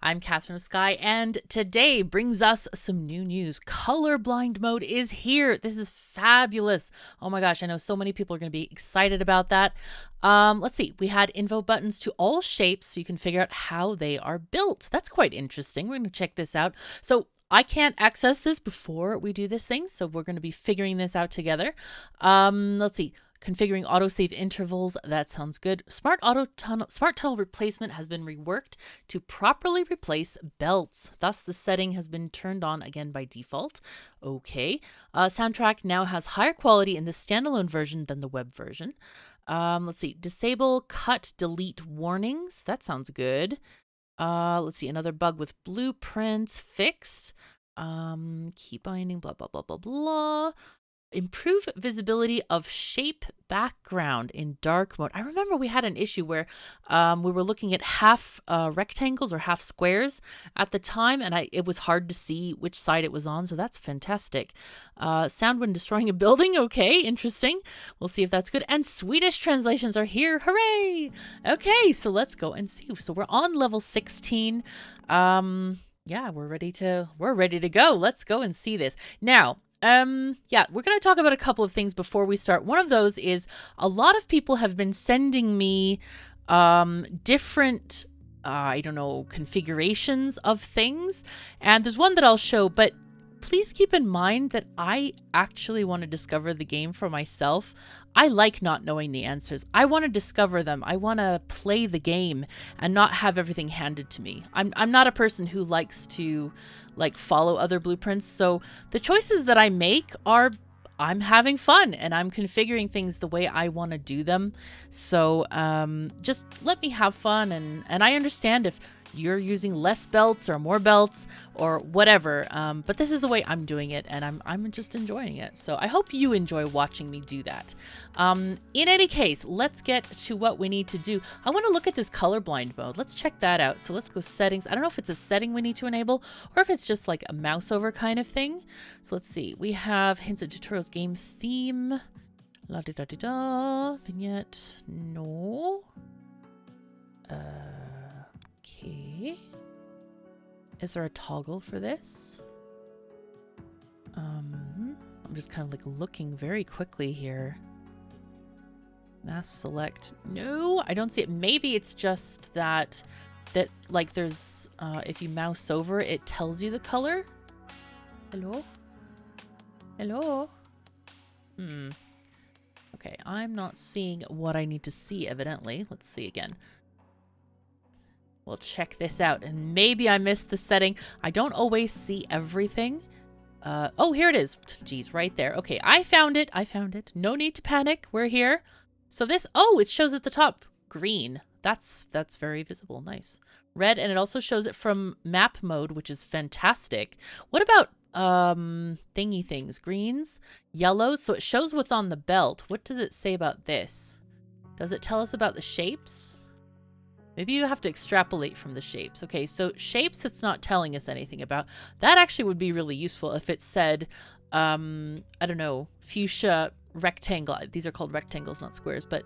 I'm KatherineOfSky, and today brings us some new news. Colorblind mode is here. This is fabulous. Oh my gosh, I know so many people are going to be excited about that. Let's see. We had info buttons to all shapes so you can figure out how they are built. That's quite interesting. We're going to check this out. So I can't access this before we do this thing, so we're going to be figuring this out together. Let's see. Configuring autosave intervals, that sounds good. Smart tunnel replacement has been reworked to properly replace belts. Thus, the setting has been turned on again by default. Okay. Soundtrack now has higher quality in the standalone version than the web version. Let's see. Disable cut delete warnings. That sounds good. Let's see. Another bug with blueprints fixed. Key binding, blah, blah, blah, blah, blah. Improve visibility of shape background in dark mode. I remember we had an issue where we were looking at half rectangles or half squares at the time, and it was hard to see which side it was on, so that's fantastic. Sound when destroying a building. Okay, interesting. We'll see if that's good. And Swedish translations are here. Hooray! Okay, so let's go and see. So we're on level 16. Yeah, we're ready to go. Let's go and see this. Now, yeah, we're going to talk about a couple of things before we start. One of those is a lot of people have been sending me different, I don't know, configurations of things. And there's one that I'll show, but please keep in mind that I actually want to discover the game for myself. I like not knowing the answers. I want to discover them. I want to play the game and not have everything handed to me. I'm not a person who likes to follow other blueprints. So the choices that I make are I'm having fun and I'm configuring things the way I want to do them. So just let me have fun, and I understand if you're using less belts or more belts or whatever, but this is the way I'm doing it, and I'm just enjoying it. So I hope you enjoy watching me do that. In any case, let's get to what we need to do. I want to look at this colorblind mode. Let's check that out. So let's go settings. I don't know if it's a setting we need to enable or if it's just like a mouse over kind of thing. So let's see. We have hints and tutorials, game theme, la di da di da, vignette, no. Okay. Is there a toggle for this? I'm just kind of like looking very quickly here. Mass select. No, I don't see it. Maybe it's just that like there's if you mouse over it tells you the color. Hello? Hello? Okay, I'm not seeing what I need to see evidently. Let's see again. We'll check this out, and maybe I missed the setting. I don't always see everything. Oh, here it is. Geez, right there. Okay, I found it. No need to panic. We're here. So this, oh, it shows at the top. Green. That's very visible. Nice. Red, and it also shows it from map mode, which is fantastic. What about thingy things? Greens, yellows. So it shows what's on the belt. What does it say about this? Does it tell us about the shapes? Maybe you have to extrapolate from the shapes. Okay, so shapes it's not telling us anything about. That actually would be really useful if it said, I don't know, fuchsia rectangle. These are called rectangles, not squares, but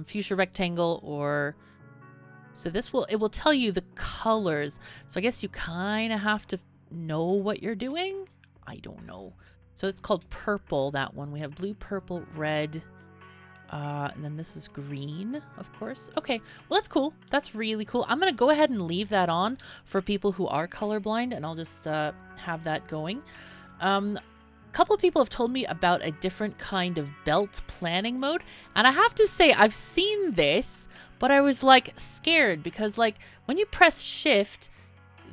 fuchsia rectangle, or... So it will tell you the colors. So I guess you kind of have to know what you're doing. I don't know. So it's called purple, that one. We have blue, purple, red... and then this is green, of course. Okay, well, that's cool. That's really cool. I'm going to go ahead and leave that on for people who are colorblind, and I'll just have that going. A couple of people have told me about a different kind of belt planning mode, and I have to say I've seen this, but I was like scared because like when you press shift,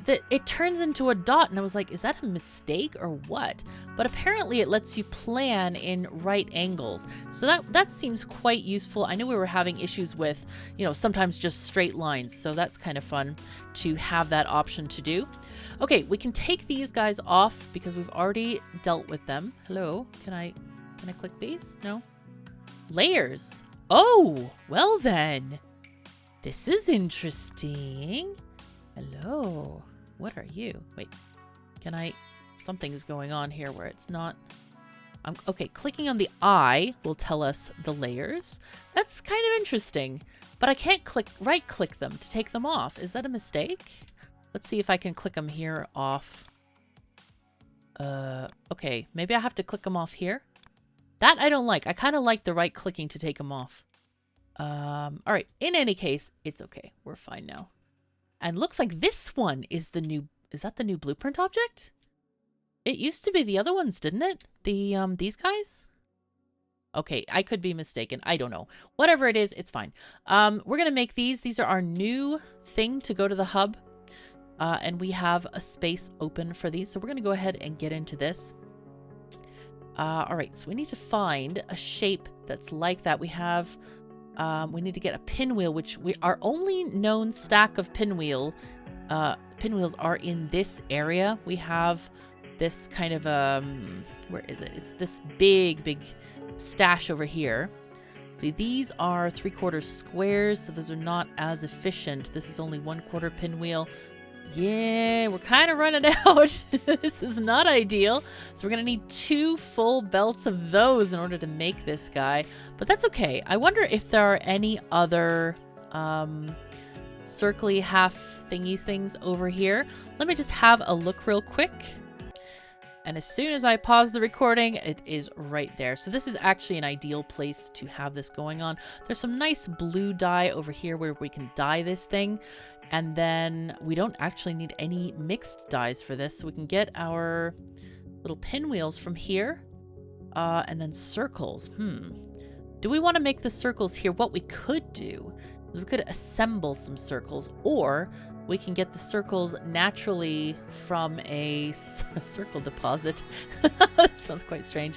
it turns into a dot, and I was like, is that a mistake or what? But apparently it lets you plan in right angles. So that seems quite useful. I know we were having issues with, you know, sometimes just straight lines. So that's kind of fun to have that option to do. Okay, we can take these guys off because we've already dealt with them. Hello, can I click these? No? Layers. Oh, well then. This is interesting. Hello. What are you? Wait. Can I... Something's going on here where it's not... okay, clicking on the eye will tell us the layers. That's kind of interesting. But I can't right-click them to take them off. Is that a mistake? Let's see if I can click them here off. Okay, maybe I have to click them off here. That I don't like. I kind of like the right clicking to take them off. All right. In any case, it's okay. We're fine now. And looks like this one is the new... Is that the new blueprint object? It used to be the other ones, didn't it? These guys? Okay, I could be mistaken. I don't know. Whatever it is, it's fine. We're going to make these. These are our new thing to go to the hub. And we have a space open for these. So we're going to go ahead and get into this. All right, so we need to find a shape that's like that. We have... we need to get a pinwheel, which our only known stack of pinwheels are in this area. We have this kind of, where is it? It's this big stash over here. See, these are 3/4 squares, so those are not as efficient. This is only 1/4 pinwheel. Yeah, we're kind of running out. This is not ideal. So we're going to need 2 full belts of those in order to make this guy. But that's okay. I wonder if there are any other circly half thingy things over here. Let me just have a look real quick. And as soon as I pause the recording, it is right there. So this is actually an ideal place to have this going on. There's some nice blue dye over here where we can dye this thing. And then we don't actually need any mixed dyes for this. So we can get our little pinwheels from here. And then circles. Do we want to make the circles here? What we could do is we could assemble some circles, or we can get the circles naturally from a circle deposit. That sounds quite strange.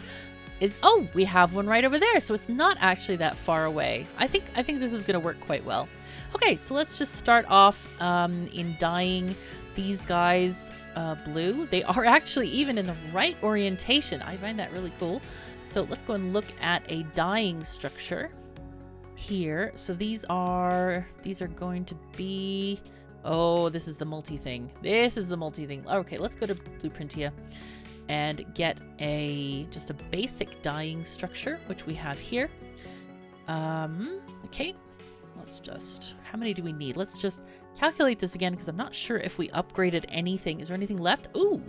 Oh, we have one right over there, so it's not actually that far away. I think this is going to work quite well. Okay, so let's just start off in dyeing these guys blue. They are actually even in the right orientation. I find that really cool. So let's go and look at a dyeing structure here. So these are going to be... Oh, this is the multi thing. This is the multi thing. Okay, let's go to Blueprintia and get just a basic dyeing structure, which we have here. Okay, let's just... How many do we need? Let's just calculate this again, because I'm not sure if we upgraded anything. Is there anything left? Ooh,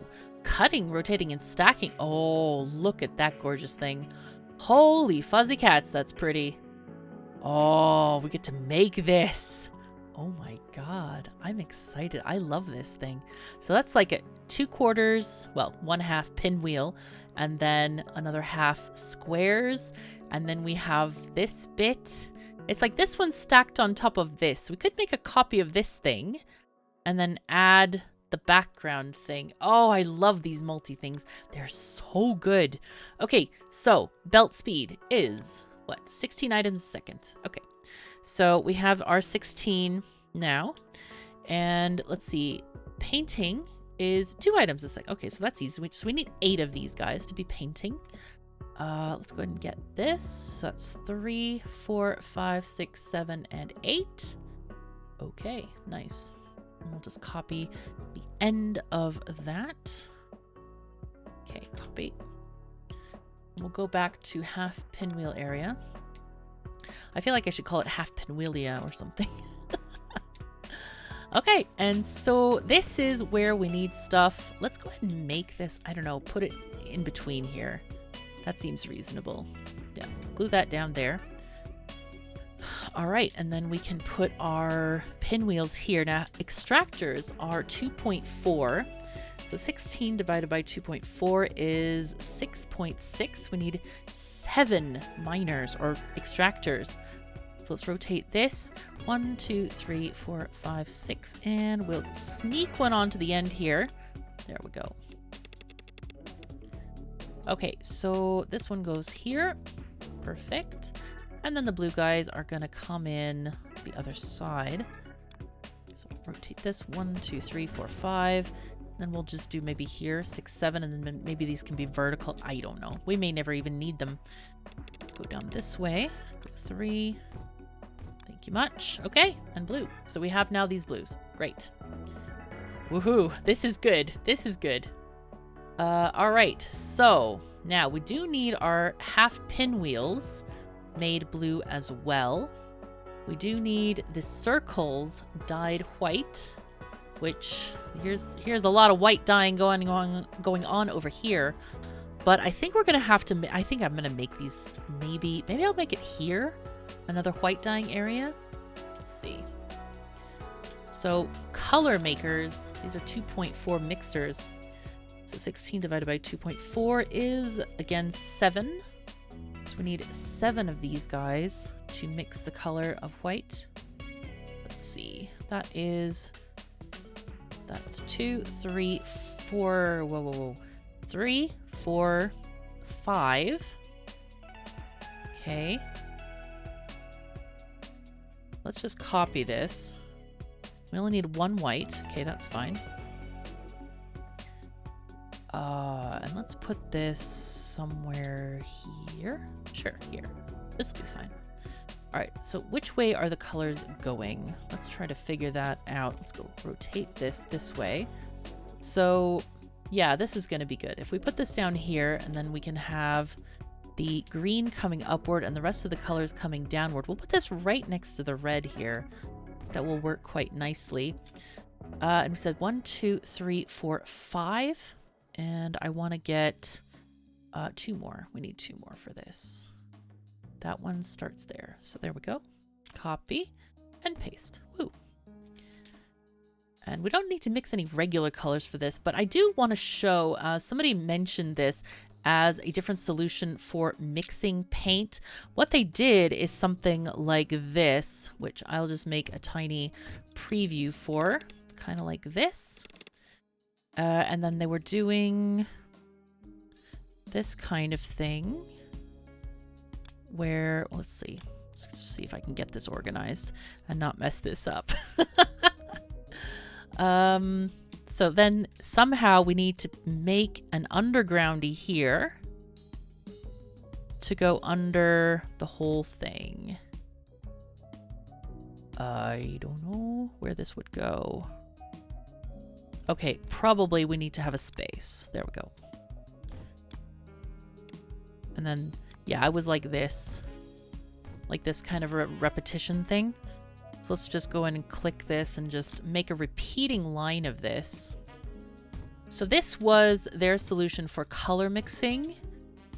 cutting, rotating, and stacking. Oh, look at that gorgeous thing. Holy fuzzy cats, that's pretty. Oh, we get to make this. Oh my god, I'm excited. I love this thing. So that's like a 2/4, well, 1/2 pinwheel, and then another half squares, and then we have this bit. It's like this one's stacked on top of this. We could make a copy of this thing and then add the background thing. Oh, I love these multi things. They're so good. Okay, so belt speed is what? 16 items a second. Okay. So we have our 16 now, and let's see, painting is 2 items a second. Okay, so that's easy. So we need 8 of these guys to be painting. Let's go ahead and get this. So that's 3, 4, 5, 6, 7, and 8. Okay, nice. And we'll just copy the end of that. Okay, copy. We'll go back to half pinwheel area. I feel like I should call it half pinwheelia or something. Okay, and so this is where we need stuff. Let's go ahead and make this, I don't know, put it in between here. That seems reasonable. Yeah, glue that down there. All right, and then we can put our pinwheels here. Now, extractors are 2.4. So 16 divided by 2.4 is 6.6. We need 7 miners or extractors. So let's rotate this. 1, 2, 3, 4, 5, 6. And we'll sneak one onto the end here. There we go. Okay, so this one goes here. Perfect. And then the blue guys are going to come in the other side. So we'll rotate this. 1, 2, 3, 4, 5. Then we'll just do maybe here 6, 7, and then maybe these can be vertical. I don't know. We may never even need them. Let's go down this way. Go 3. Thank you much. Okay, and blue. So we have now these blues. Great. Woohoo! This is good. This is good. All right. So now we do need our half pinwheels made blue as well. We do need the circles dyed white. which here's a lot of white dyeing going on over here. But I think we're gonna have to. I think I'm gonna make these. Maybe I'll make it here, another white dyeing area. Let's see. So color makers. These are 2.4 mixers. So 16 divided by 2.4 is again 7. So we need 7 of these guys to mix the color of white. Let's see. That's 2, 3, 4. Whoa. 3, 4, 5. Okay. Let's just copy this. We only need 1 white. Okay, that's fine. And let's put this somewhere here. Sure, here. This will be fine. All right, so which way are the colors going? Let's try to figure that out. Let's go rotate this way. So yeah, this is going to be good. If we put this down here, and then we can have the green coming upward and the rest of the colors coming downward. We'll put this right next to the red here. That will work quite nicely. And we said 1, 2, 3, 4, 5. And I want to get 2 more. We need 2 more for this. That one starts there. So there we go. Copy and paste. Woo. And we don't need to mix any regular colors for this, but I do want to show, somebody mentioned this as a different solution for mixing paint. What they did is something like this, which I'll just make a tiny preview for, kind of like this. And then they were doing this kind of thing where, let's see if I can get this organized and not mess this up. So then somehow we need to make an undergroundy here to go under the whole thing. I don't know where this would go. Okay, probably we need to have a space. There we go. And then, yeah, I was like this kind of a repetition thing. So let's just go in and click this and just make a repeating line of this. So this was their solution for color mixing,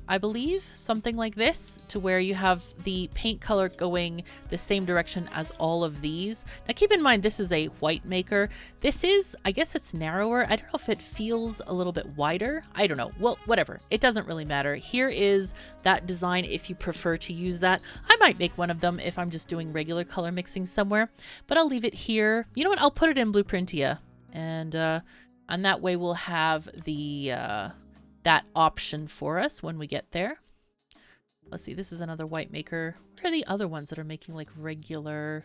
I believe, something like this, to where you have the paint color going the same direction as all of these. Now keep in mind, this is a white maker. This is, I guess it's narrower. I don't know if it feels a little bit wider. I don't know. Well, whatever. It doesn't really matter. Here is that design if you prefer to use that. I might make one of them if I'm just doing regular color mixing somewhere, but I'll leave it here. You know what? I'll put it in Blueprintia, and that way we'll have the that option for us when we get there. Let's see, this is another white maker. What are the other ones that are making like regular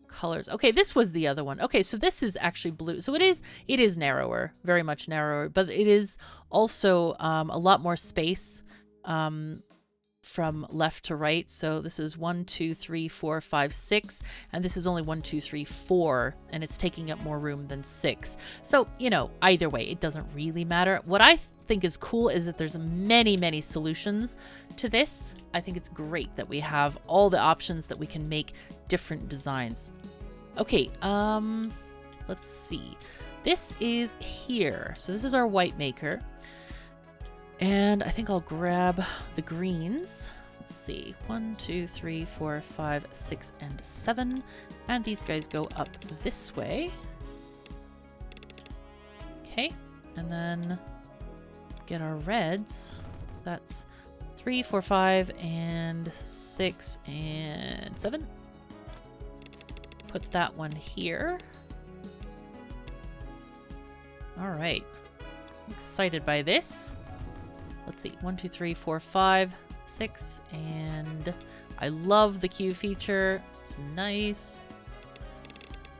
colors? Okay, this was the other one. Okay, so this is actually blue. So it is narrower, very much narrower, but it is also a lot more space from left to right. So this is 1, 2, 3, 4, 5, 6, and this is only 1, 2, 3, 4, and it's taking up more room than 6. So, you know, either way, it doesn't really matter. What I think is cool is that there's many solutions to this. I think it's great that we have all the options that we can make different designs. Okay, let's see. This is here. So this is our white maker. And I think I'll grab the greens. Let's see. 1, 2, 3, 4, 5, 6, and 7. And these guys go up this way. Okay. And then get our reds. That's 3, 4, 5, and 6, and 7. Put that one here. All right. I'm excited by this. Let's see, 1, 2, 3, 4, 5, 6, and I love the Q feature. It's nice.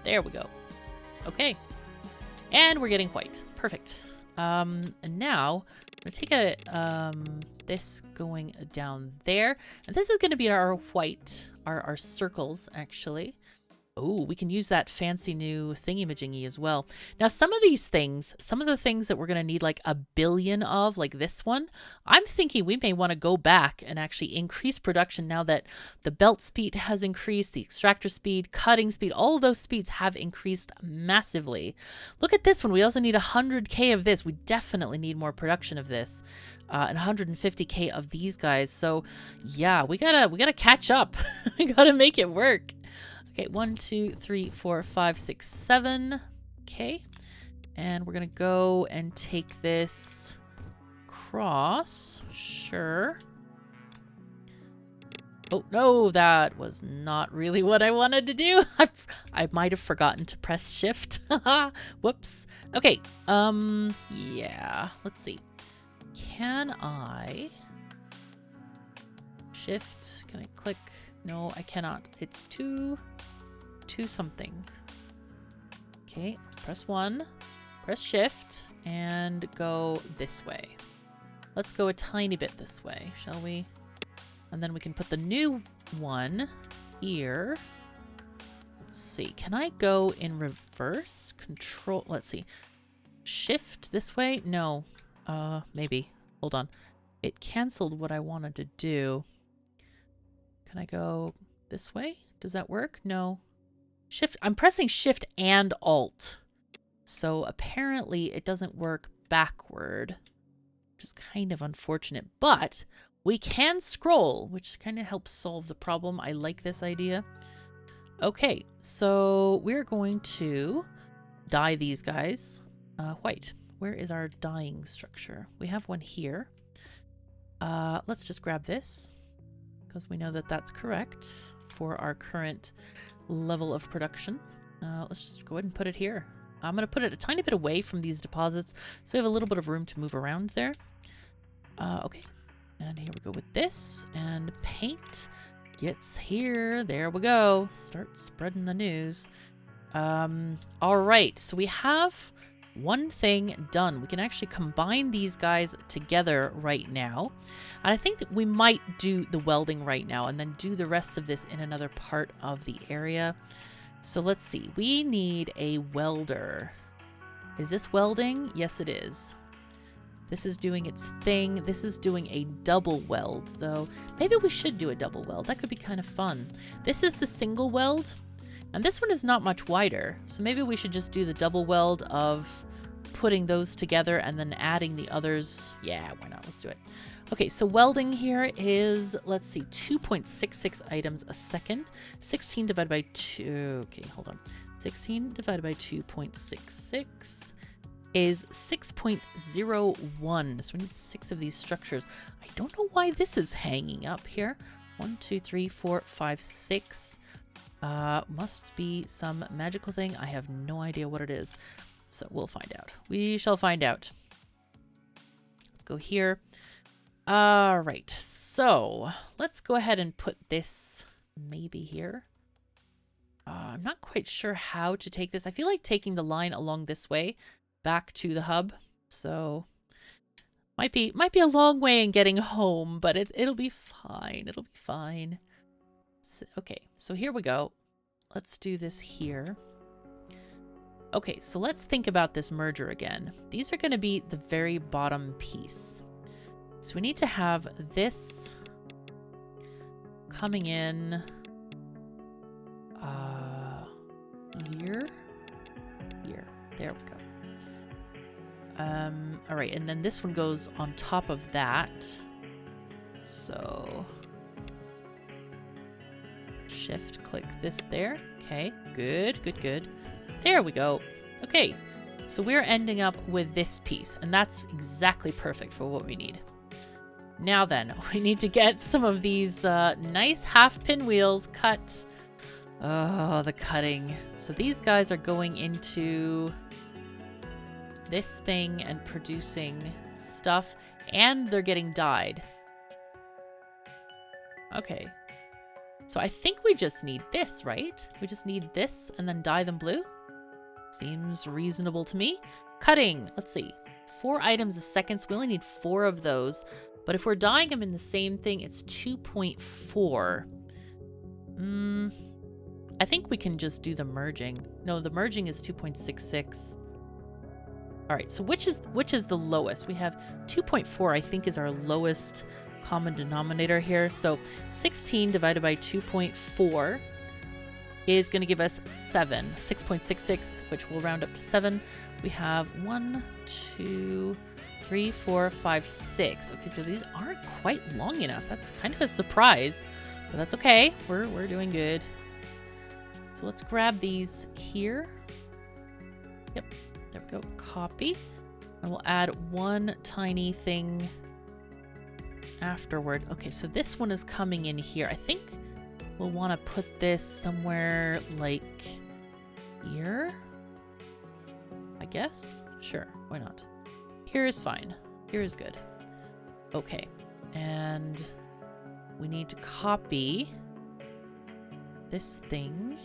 There we go. Okay. And we're getting white. Perfect. And now I'm gonna take this going down there, and this is gonna be our white, our circles actually. Oh, we can use that fancy new thingy-majingy as well. Now, some of these things, some of the things that we're going to need like a billion of, like this one, I'm thinking we may want to go back and actually increase production now that the belt speed has increased, the extractor speed, cutting speed, all of those speeds have increased massively. Look at this one. We also need 100K of this. We definitely need more production of this. And 150K of these guys. So yeah, we gotta catch up. We gotta make it work. Okay, 1, 2, 3, 4, 5, 6, 7. Okay. And we're going to go and take this cross. Sure. Oh, no, that was not really what I wanted to do. I might have forgotten to press shift. Whoops. Okay. Yeah. Let's see. Can I shift? Can I click? No, I cannot. It's two something. Okay, press 1, press shift, and go this way. Let's go a tiny bit this way, shall we? And then we can put the new one here. Let's see, can I go in reverse? Control, let's see. Shift this way? No. Maybe. Hold on. It canceled what I wanted to do. Can I go this way? Does that work? No. Shift. I'm pressing shift and alt. So apparently it doesn't work backward, which is kind of unfortunate, but we can scroll, which kind of helps solve the problem. I like this idea. Okay, so we're going to dye these guys white. Where is our dyeing structure? We have one here. Let's just grab this because we know that that's correct for our current level of production. Let's just go ahead and put it here. I'm going to put it a tiny bit away from these deposits so we have a little bit of room to move around there. Okay, and here we go with this, and paint gets here. There we go. Start spreading the news. All right, so we have one thing done. We can actually combine these guys together right now. And I think that we might do the welding right now and then do the rest of this in another part of the area. So let's see. We need a welder. Is this welding? Yes, it is. This is doing its thing. This is doing a double weld, though. Maybe we should do a double weld. That could be kind of fun. This is the single weld. And this one is not much wider, so maybe we should just do the double weld of putting those together and then adding the others. Yeah, why not? Let's do it. Okay, so welding here is, let's see, 2.66 items a second. 16 divided by 2. Okay, hold on. 16 divided by 2.66 is 6.01. So we need 6 of these structures. I don't know why this is hanging up here. 1, 2, 3, 4, 5, 6. Must be some magical thing. I have no idea what it is. So we'll find out. We shall find out. Let's go here. All right. So let's go ahead and put this maybe here. I'm not quite sure how to take this. I feel like taking the line along this way back to the hub. So might be a long way in getting home, but it'll be fine. It'll be fine. Okay, so here we go. Let's do this here. Okay, so let's think about this merger again. These are going to be the very bottom piece. So we need to have this coming in here. There we go. All right, and then this one goes on top of that. So shift click this there. Okay, good. There we go. Okay, so we're ending up with this piece, and that's exactly perfect for what we need. Now then, we need to get some of these nice half pinwheels cut. Oh, the cutting. So these guys are going into this thing and producing stuff, and they're getting dyed. Okay. So I think we just need this, right? We just need this and then dye them blue? Seems reasonable to me. Cutting. Let's see. 4 items a second, so we only need 4 of those. But if we're dyeing them in the same thing, it's 2.4. I think we can just do the merging. No, the merging is 2.66. All right, so which is the lowest? We have 2.4, I think, is our lowest common denominator here. So 16 divided by 2.4 is going to give us 7. 6.66, which will round up to 7. We have 1, 2, 3, 4, 5, 6. Okay, so these aren't quite long enough. That's kind of a surprise, but that's okay. We're doing good. So let's grab these here. Yep, there we go. Copy. And we'll add one tiny thing afterward. Okay, so this one is coming in here. I think we'll want to put this somewhere like here, I guess. Sure, why not? Here is fine. Here is good. Okay, and we need to copy this thing.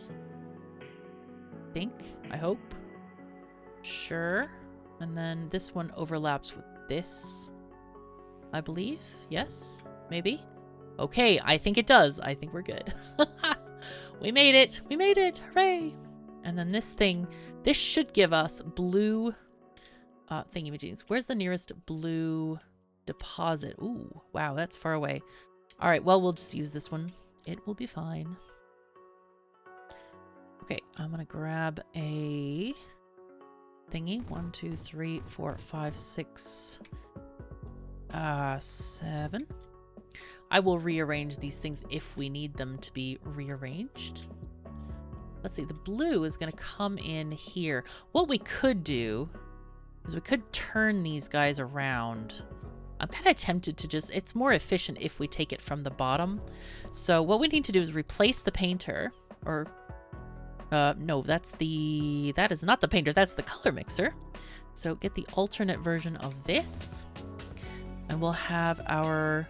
I hope. Sure. And then this one overlaps with this, I believe. Yes, maybe. Okay, I think it does. I think we're good. We made it. We made it. Hooray. And then this thing, this should give us blue thingy-majiggies. Where's the nearest blue deposit? Ooh, wow, that's far away. All right, well, we'll just use this one. It will be fine. Okay, I'm going to grab a thingy. 1, 2, 3, 4, 5, 6, 7. I will rearrange these things if we need them to be rearranged. Let's see, the blue is going to come in here. What we could do is we could turn these guys around. I'm kind of tempted to just, it's more efficient if we take it from the bottom. So what we need to do is replace the painter, or no, that is not the painter, that's the color mixer. So get the alternate version of this, and we'll have our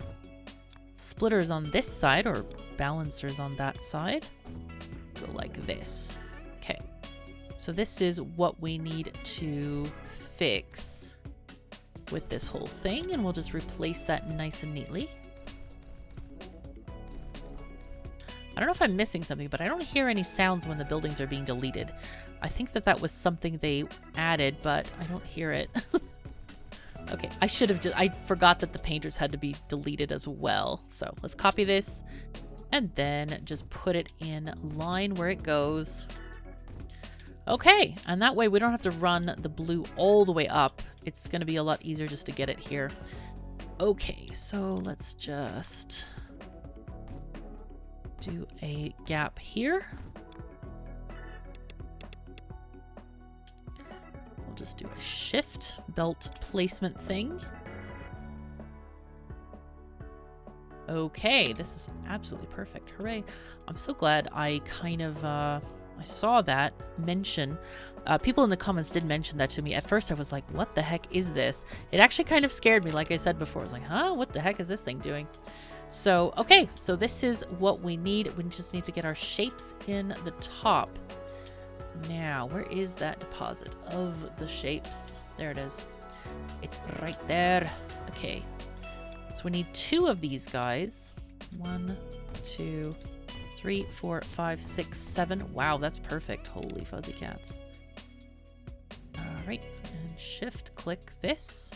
splitters on this side, or balancers on that side. Go like this. Okay, so this is what we need to fix with this whole thing, and we'll just replace that nice and neatly. I don't know if I'm missing something, but I don't hear any sounds when the buildings are being deleted. I think that was something they added, but I don't hear it. Okay, I forgot that the painters had to be deleted as well. So let's copy this and then just put it in line where it goes. Okay, and that way we don't have to run the blue all the way up. It's going to be a lot easier just to get it here. Okay, so let's just do a gap here. We'll just do a shift belt placement thing. Okay, this is absolutely perfect. Hooray. I'm so glad I kind of, I saw that mention. People in the comments did mention that to me. At first I was like, what the heck is this? It actually kind of scared me, like I said before. I was like, huh? What the heck is this thing doing? So, okay, so this is what we need. We just need to get our shapes in the top. Now, where is that deposit of the shapes? There it is. It's right there. Okay. So we need 2 of these guys. 1, 2, 3, 4, 5, 6, 7. Wow, that's perfect. Holy fuzzy cats. All right, and shift click this.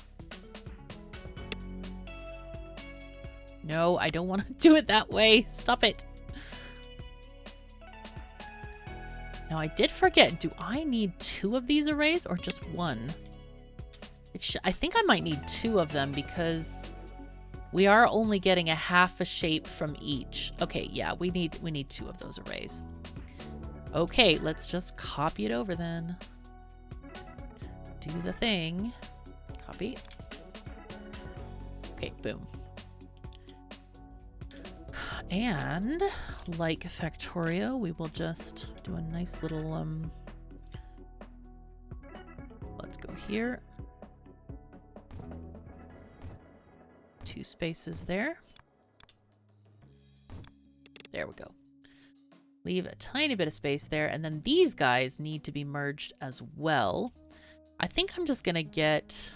No, I don't want to do it that way. Stop it. Now, I did forget. Do I need 2 of these arrays or just 1? I think I might need 2 of them because we are only getting a half a shape from each. Okay, yeah, we need 2 of those arrays. Okay, let's just copy it over then. Do the thing. Copy. Okay, boom. And like Factorio, we will just do a nice little, let's go here. 2 spaces there. There we go. Leave a tiny bit of space there. And then these guys need to be merged as well. I think I'm just going to get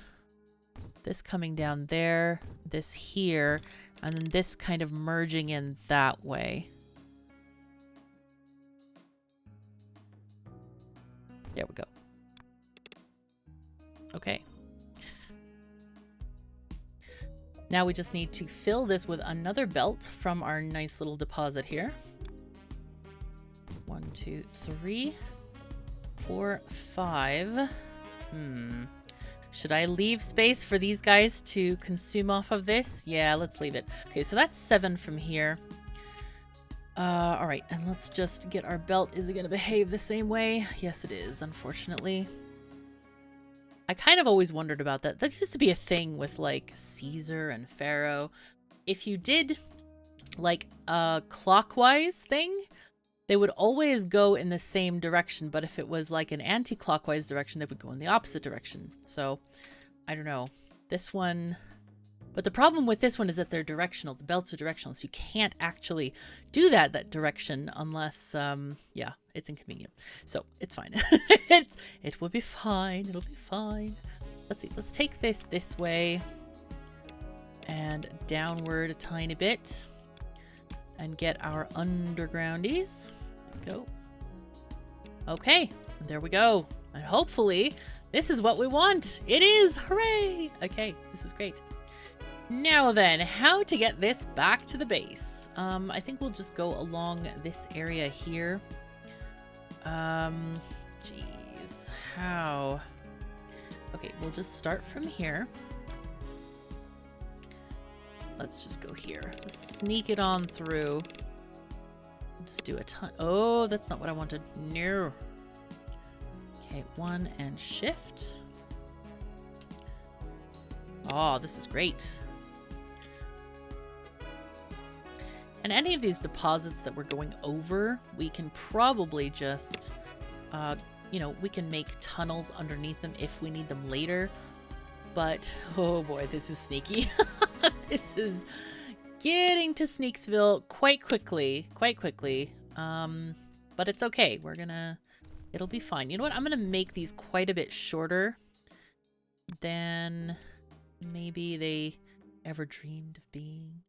this coming down there, this here, and then this kind of merging in that way. There we go. Okay. Now we just need to fill this with another belt from our nice little deposit here. 1, 2, 3, 4, 5. Should I leave space for these guys to consume off of this? Yeah, let's leave it. Okay, so that's 7 from here. All right, and let's just get our belt. Is it going to behave the same way? Yes, it is, unfortunately. I kind of always wondered about that. That used to be a thing with, like, Caesar and Pharaoh. If you did, like, a clockwise thing, they would always go in the same direction. But if it was, like, an anti-clockwise direction, they would go in the opposite direction. So, I don't know. This one... But the problem with this one is that they're directional. The belts are directional, so you can't actually do that direction unless, yeah, it's inconvenient. So it's fine. It will be fine. It'll be fine. Let's see. Let's take this way and downward a tiny bit and get our undergroundies. There we go. Okay, there we go. And hopefully this is what we want. It is. Hooray. Okay, this is great. Now then, how to get this back to the base? I think we'll just go along this area here. Jeez, how? Okay, we'll just start from here. Let's just go here. Let's sneak it on through. Just do a ton. Oh, that's not what I wanted. No. Okay, 1 and shift. Oh, this is great. And any of these deposits that we're going over, we can probably just, you know, we can make tunnels underneath them if we need them later. But, oh boy, this is sneaky. This is getting to Sneaksville quite quickly. But it's okay. It'll be fine. You know what? I'm gonna make these quite a bit shorter than maybe they ever dreamed of being.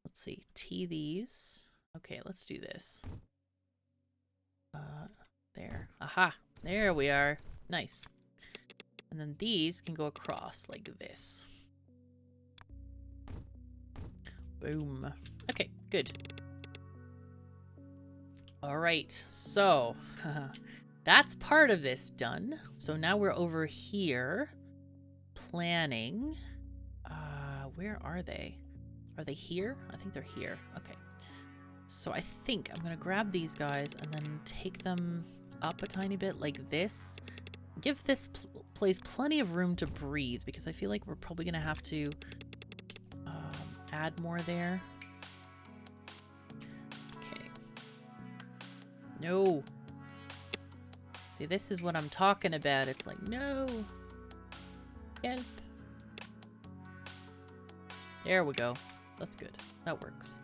Let's see, T these. Okay, let's do this. There. Aha, there we are. Nice. And then these can go across like this. Boom. Okay, good. All right, so that's part of this done. So now we're over here planning. Where are they? Are they here? I think they're here. Okay. So I think I'm going to grab these guys and then take them up a tiny bit like this. Give this place plenty of room to breathe because I feel like we're probably going to have to add more there. Okay. No. See, this is what I'm talking about. It's like, no. Help. There we go. That's good. That works.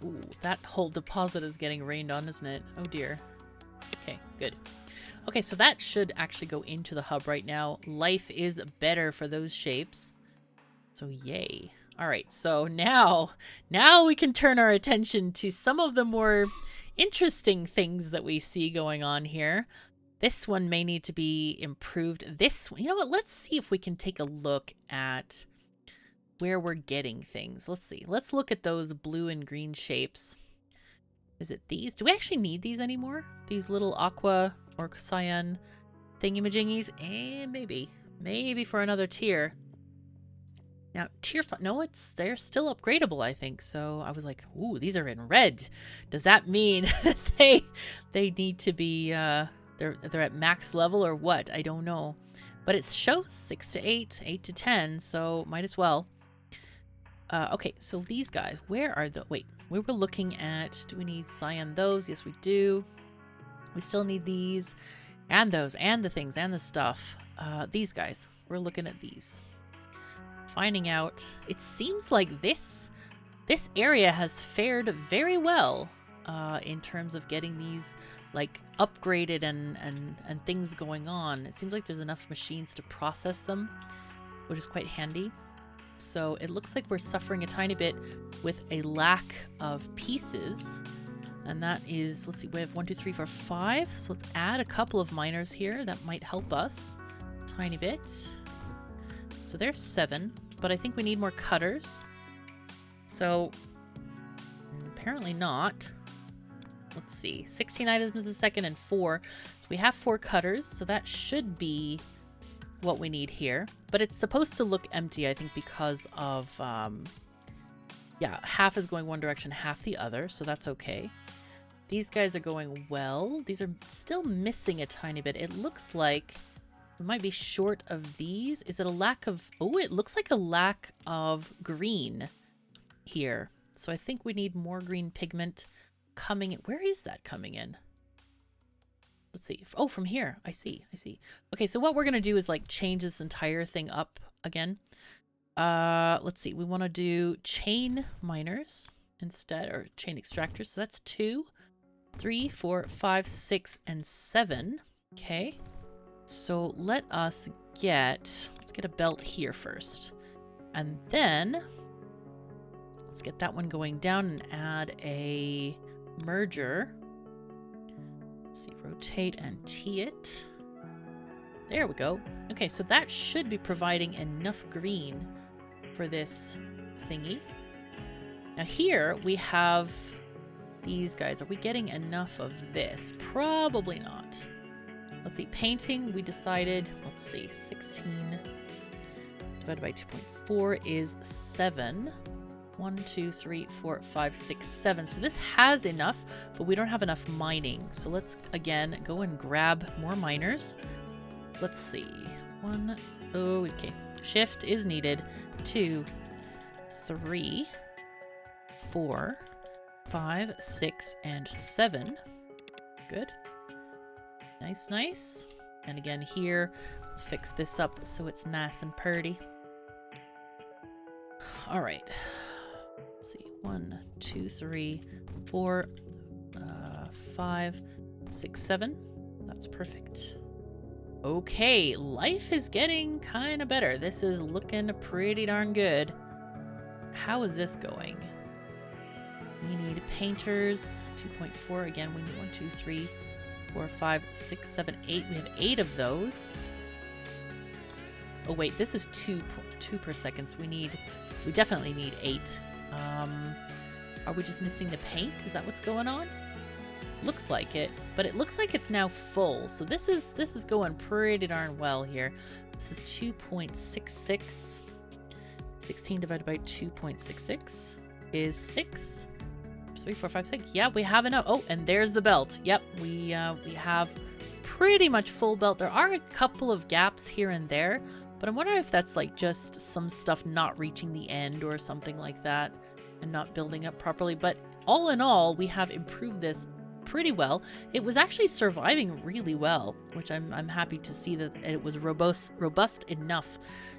Ooh, that whole deposit is getting rained on, isn't it? Oh dear. Okay, good. Okay, so that should actually go into the hub right now. Life is better for those shapes. So yay. All right, so now we can turn our attention to some of the more interesting things that we see going on here. This one may need to be improved. This one, you know what? Let's see if we can take a look at where we're getting things. Let's see. Let's look at those blue and green shapes. Is it these? Do we actually need these anymore? These little aqua or cyan thingy-majingies? Maybe. Maybe for another tier. Now, tier 5, no, they're still upgradable, I think. So I was like, ooh, these are in red. Does that mean that they need to be, they're at max level or what? I don't know. But it shows 6 to 8, 8 to 10, so might as well. Okay, so these guys, where are the... Wait, we were looking at... Do we need cyan those? Yes, we do. We still need these and those and the things and the stuff. These guys, we're looking at these. Finding out... It seems like this area has fared very well in terms of getting these... like upgraded and things going on. It seems like there's enough machines to process them, which is quite handy. So it looks like we're suffering a tiny bit with a lack of pieces. And that is, let's see, we have 1, 2, 3, 4, 5. So let's add a couple of miners here. That might help us a tiny bit. So there's 7, but I think we need more cutters. So apparently not. Let's see, 16 items a second and 4. So we have 4 cutters, so that should be what we need here. But it's supposed to look empty, I think, because of, yeah, half is going one direction, half the other, so that's okay. These guys are going well. These are still missing a tiny bit. It looks like we might be short of these. Is it a lack of... Oh, it looks like a lack of green here. So I think we need more green pigment coming in. Where is that coming in? Let's see. Oh, from here. I see. Okay, so what we're going to do is like change this entire thing up again. Let's see. We want to do chain miners instead, or chain extractors. So that's 2, 3, 4, 5, 6, and 7. Okay. So let's get a belt here first. And then let's get that one going down and add a merger. Let's see, rotate and T it. There we go. Okay, so that should be providing enough green for this thingy. Now here we have these guys. Are we getting enough of this? Probably not. Let's see, painting, we decided, let's see, 16 divided by 2.4 is 7. 1, 2, 3, 4, 5, 6, 7. So this has enough, but we don't have enough mining. So let's, again, go and grab more miners. Let's see. 1, oh, okay. Shift is needed. 2, 3, 4, 5, 6, and 7. Good. Nice, nice. And again here, we'll fix this up so it's nice and purty. All right. Let's see, 1, 2, 3, 4, 5, 6, 7. That's perfect. Okay, life is getting kind of better. This is looking pretty darn good. How is this going? We need painters, 2.4. Again, we need 1, 2, 3, 4, 5, 6, 7, 8. We have 8 of those. Oh wait, this is 2 per second, so we definitely need 8. Are we just missing the paint? Is that what's going on? Looks like it, but it looks like it's now full. So this is going pretty darn well here. This is 2.66. 16 divided by 2.66 is 6. 3, 4, 5, 6. Yeah, we have enough. Oh, and there's the belt. Yep, we have pretty much full belt. There are a couple of gaps here and there, but I'm wondering if that's like just some stuff not reaching the end or something like that and not building up properly. But all in all, we have improved this pretty well. It was actually surviving really well, which I'm happy to see that it was robust enough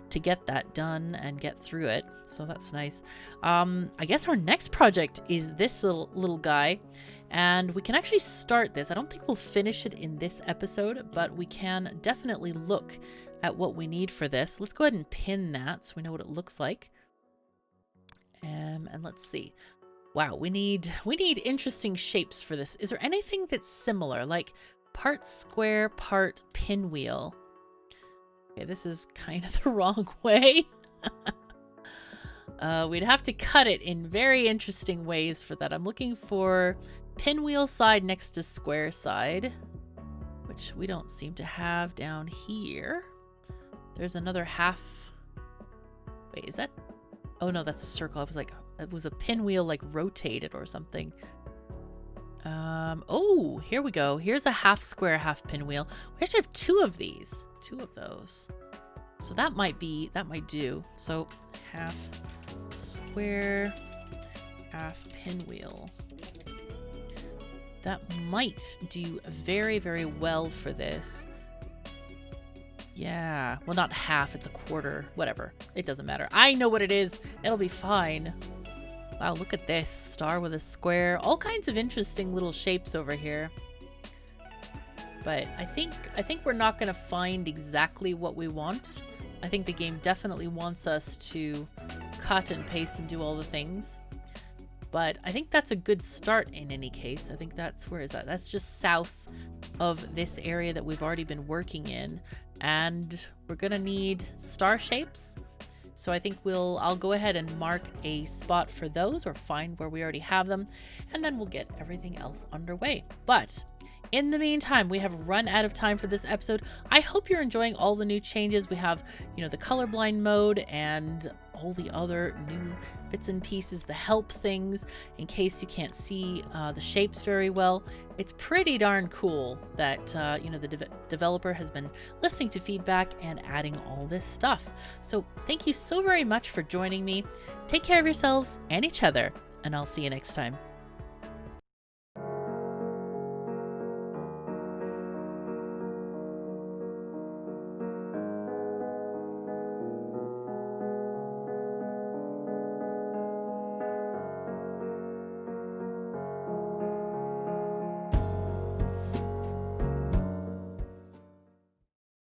to get that done and get through it. So that's nice. I guess our next project is this little guy, and we can actually start this. I don't think we'll finish it in this episode, but we can definitely look at what we need for this. Let's go ahead and pin that so we know what it looks like. And let's see. Wow, we need interesting shapes for this. Is there anything that's similar, like part square, part pinwheel? Okay, this is kind of the wrong way. We'd have to cut it in very interesting ways for that. I'm looking for pinwheel side next to square side, which we don't seem to have down here. There's another half. Wait, is that? Oh no, that's a circle. I was like, it was a pinwheel like rotated or something. Oh, here we go. Here's a half square, half pinwheel. We actually have 2 of these. 2 of those. So that might do. So half square, half pinwheel. That might do very, very well for this. Yeah, well, not half, it's a quarter, whatever. It doesn't matter. I know what it is. It'll be fine. Wow, look at this. Star with a square. All kinds of interesting little shapes over here. But I think we're not going to find exactly what we want. I think the game definitely wants us to cut and paste and do all the things. but I think that's a good start in any case. I think that's, where is that? That's just south of this area that we've already been working in. And we're gonna need star shapes. So I think I'll go ahead and mark a spot for those, or find where we already have them, and then we'll get everything else underway. But in the meantime, we have run out of time for this episode. I hope you're enjoying all the new changes. We have, the colorblind mode and all the other new bits and pieces, the help things, in case you can't see the shapes very well. It's pretty darn cool that, the developer has been listening to feedback and adding all this stuff. So thank you so very much for joining me. Take care of yourselves and each other, and I'll see you next time.